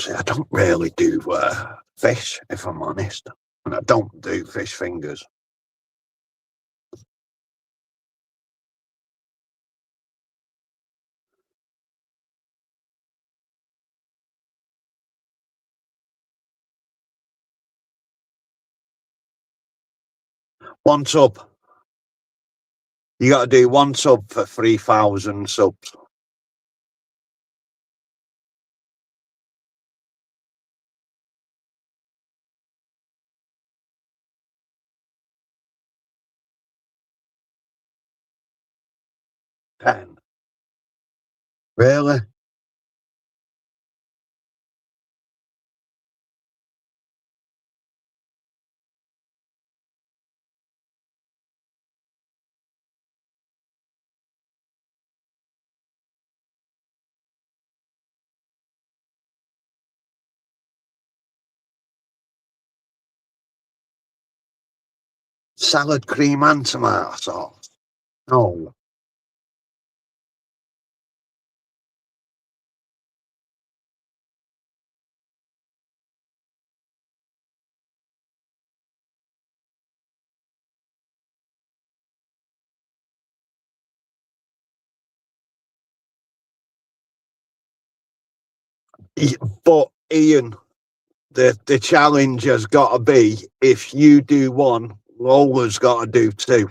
See, I don't really do fish, if I'm honest, and I don't do fish fingers. One sub. You got to do one sub for 3,000 subs. Ten. Really? Salad cream and tomato sauce. No. But Ian, the challenge has got to be, if you do one, Lola's got to do two.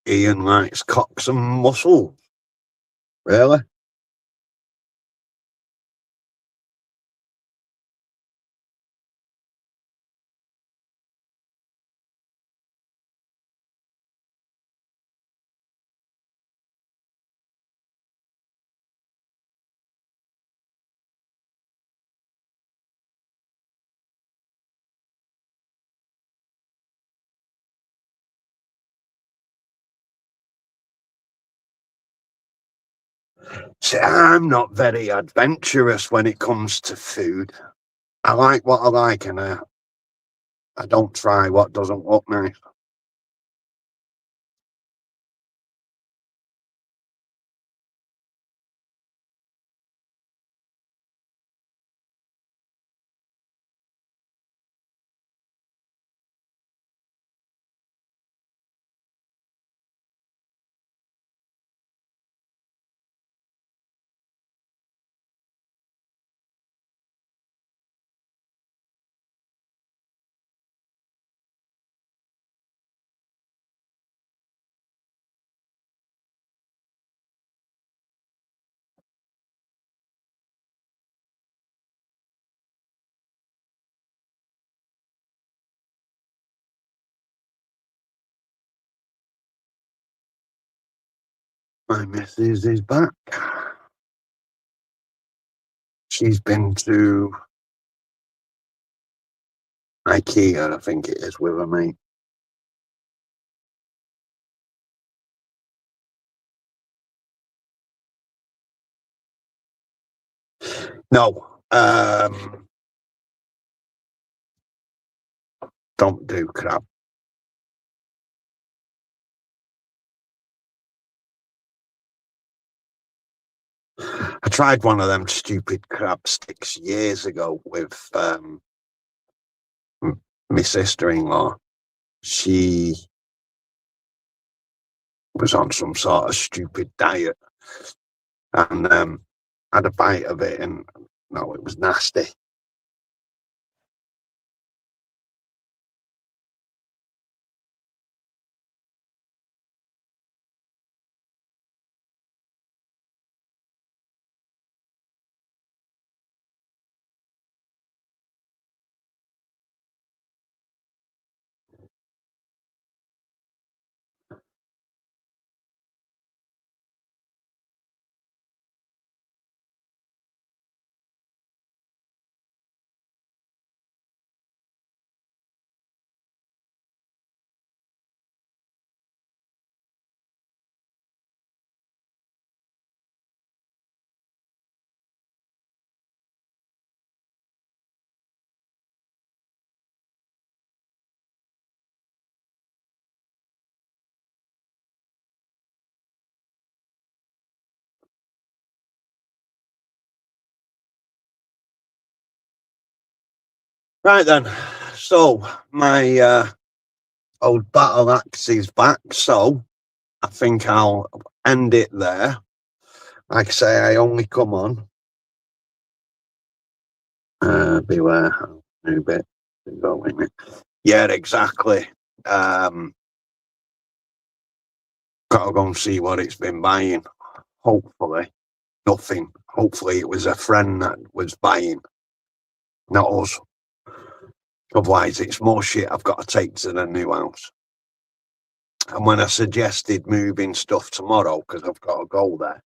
Ian likes cocks and mussels. Really? See, I'm not very adventurous when it comes to food. I like what I like, and I don't try what doesn't look nice. My missus is back. She's been to IKEA, I think it is, with her mate. No, don't do crab. I tried one of them stupid crab sticks years ago with my sister-in-law, she was on some sort of stupid diet and had a bite of it, and no, it was nasty. Right then, so my old battle axe is back, so I think I'll end it there. Like I say, I only come on. Beware, new bit. Yeah, exactly. Gotta go and see what it's been buying. Hopefully, nothing. Hopefully, it was a friend that was buying, not us. Otherwise, it's more shit I've got to take to the new house. And when I suggested moving stuff tomorrow, because I've got to go there,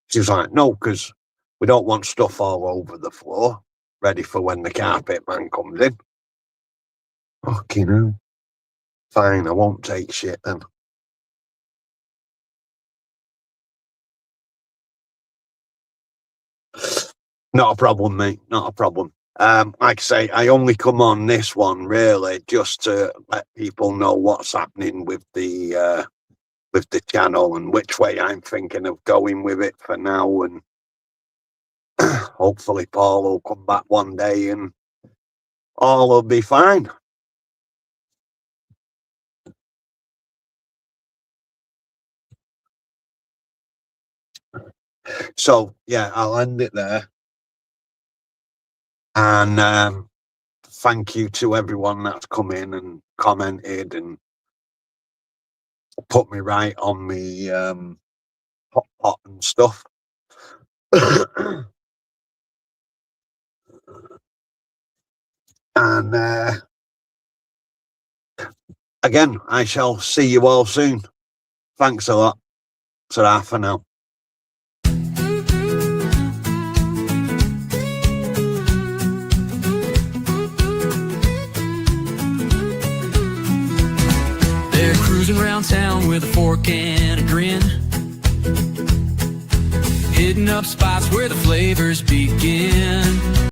she was like, no, because we don't want stuff all over the floor, ready for when the carpet man comes in. Fucking hell. Fine, I won't take shit then. Not a problem, mate. Not a problem. Like I say, I only come on this one really just to let people know what's happening with the channel and which way I'm thinking of going with it for now. And hopefully Paul will come back one day and all will be fine. So yeah, I'll end it there. And thank you to everyone that's come in and commented and put me right on me hot pot and stuff. And again, I shall see you all soon. Thanks a lot. Ta-ra for now. They're cruising around town with a fork and a grin, hitting up spots where the flavors begin.